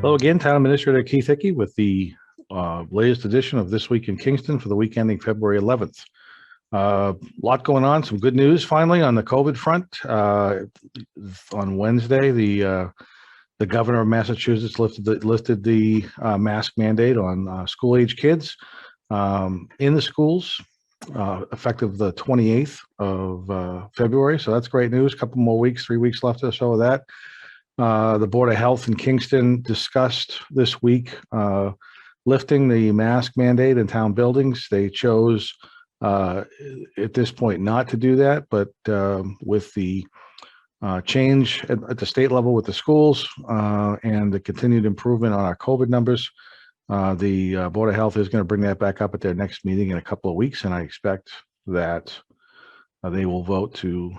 Hello again, Town Administrator Keith Hickey with the latest edition of This Week in Kingston for the week ending February 11th. A lot going on, some good news finally on the COVID front. On Wednesday, the governor of Massachusetts lifted the mask mandate on school-age kids in the schools, effective the 28th of February. So that's great news. A couple more weeks, 3 weeks left or so of that. The Board of Health in Kingston discussed this week lifting the mask mandate in town buildings. They chose at this point not to do that, but with the change at the state level with the schools and the continued improvement on our COVID numbers, the Board of Health is going to bring that back up at their next meeting in a couple of weeks, and I expect that they will vote to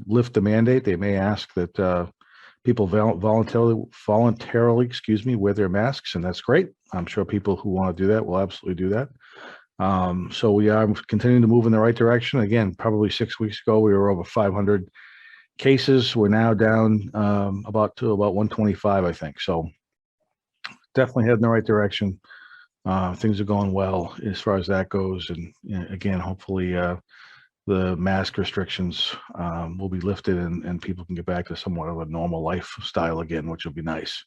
lift the mandate. They may ask that people voluntarily, wear their masks, and that's great. I'm sure people who want to do that will absolutely do that. So we are continuing to move in the right direction. Again, probably 6 weeks ago, we were over 500 cases. We're now down about 125, I think. So definitely heading in the right direction. Things are going well as far as that goes. And again, hopefully the mask restrictions will be lifted and people can get back to somewhat of a normal lifestyle again, which will be nice.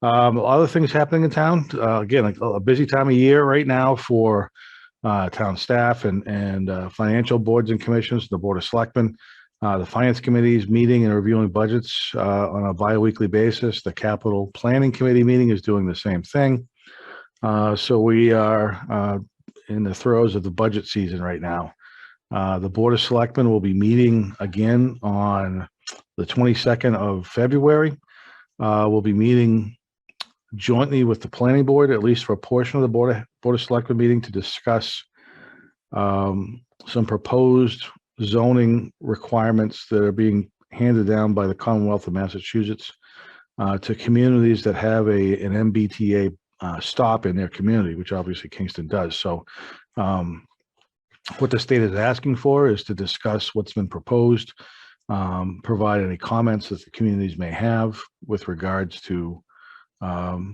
Other things happening in town. Again, like a busy time of year right now for town staff and financial boards and commissions, the Board of Selectmen. The Finance Committee is meeting and reviewing budgets on a bi-weekly basis. The Capital Planning Committee meeting is doing the same thing. So we are in the throes of the budget season right now. The Board of Selectmen will be meeting again on the 22nd of February. We'll be meeting jointly with the Planning Board, at least for a portion of the Board of Selectmen meeting, to discuss some proposed zoning requirements that are being handed down by the Commonwealth of Massachusetts to communities that have an MBTA stop in their community, which obviously Kingston does. So what the state is asking for is to discuss what's been proposed, provide any comments that the communities may have with regards to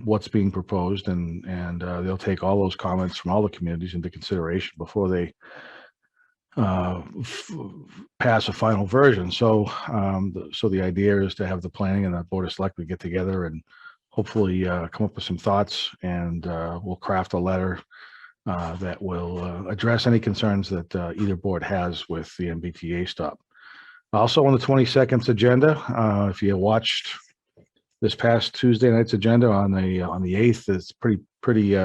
what's being proposed, and they'll take all those comments from all the communities into consideration before they pass a final version. So the idea is to have the planning and the Board of Selectmen get together and hopefully come up with some thoughts, and we'll craft a letter that will address any concerns that either board has with the MBTA stop. Also on the 22nd's agenda, if you watched this past Tuesday night's agenda on the 8th, it's pretty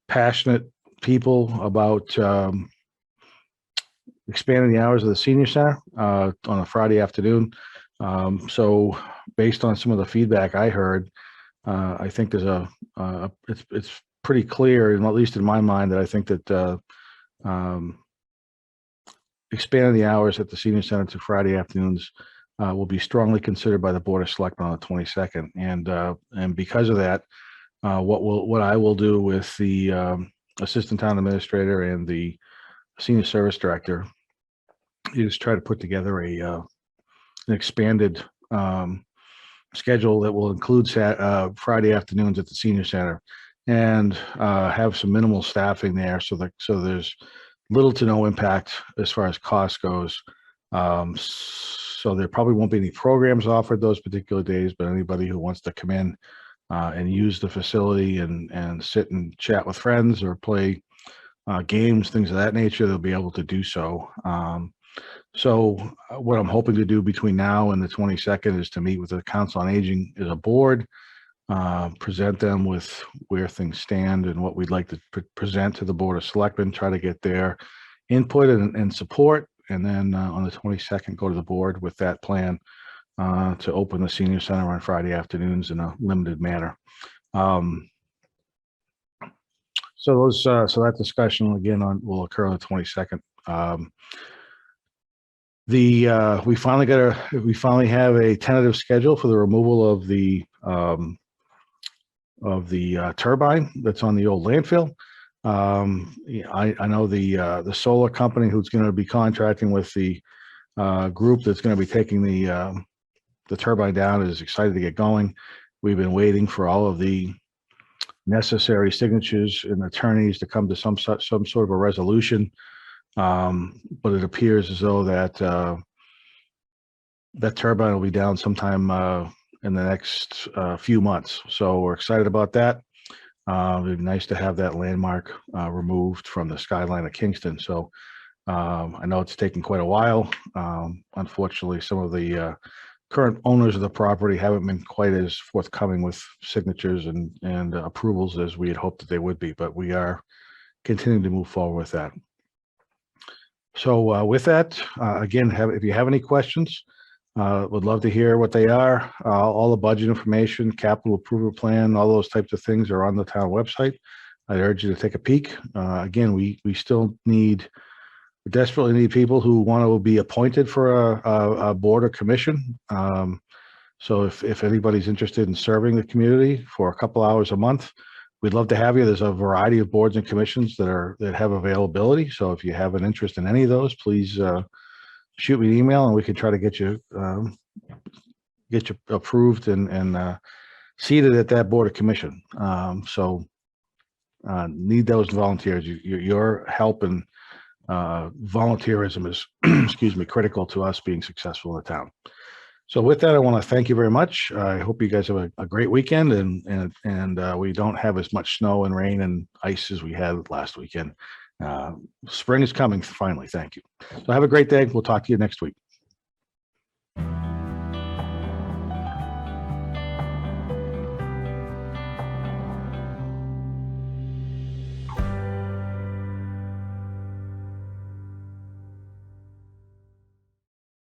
passionate people about expanding the hours of the senior center on a Friday afternoon. So based on some of the feedback I heard, I think there's it's pretty clear, and at least in my mind, that I think that expanding the hours at the senior center to Friday afternoons will be strongly considered by the Board of Selectmen on the 22nd. And because of that, what I will do with the assistant town administrator and the senior service director is try to put together an expanded schedule that will include Friday afternoons at the senior center, and have some minimal staffing there, so there's little to no impact as far as cost goes. So there probably won't be any programs offered those particular days, but anybody who wants to come in and use the facility and sit and chat with friends or play games, things of that nature, they'll be able to do so. So what I'm hoping to do between now and the 22nd is to meet with the Council on Aging as a board, present them with where things stand and what we'd like to present to the Board of Selectmen, try to get their input and support, and then on the 22nd go to the board with that plan to open the senior center on Friday afternoons in a limited manner. So that discussion again will occur on the 22nd. We finally have a tentative schedule for the removal of the turbine that's on the old landfill. I know the solar company who's going to be contracting with the group that's going to be taking the turbine down is excited to get going. We've been waiting for all of the necessary signatures and attorneys to come to some sort of a resolution. But it appears as though that that turbine will be down sometime in the next few months. So we're excited about that. It'd be nice to have that landmark removed from the skyline of Kingston. So I know it's taken quite a while. Unfortunately, some of the current owners of the property haven't been quite as forthcoming with signatures and approvals as we had hoped that they would be, but we are continuing to move forward with that. So with that, again, if you have any questions, would love to hear what they are. All the budget information, capital approval plan, all those types of things are on the town website. I urge you to take a peek. Again, we still desperately need people who want to be appointed for a board or commission. So if anybody's interested in serving the community for a couple hours a month, we'd love to have you. There's a variety of boards and commissions that have availability. So if you have an interest in any of those, please shoot me an email and we can try to get you approved and seated at that board or commission. Need those volunteers. Your help and volunteerism is, excuse me, critical to us being successful in the town. So with that, I want to thank you very much. I hope you guys have a great weekend and we don't have as much snow and rain and ice as we had last weekend. Spring is coming finally. Thank you. So have a great day. We'll talk to you next week.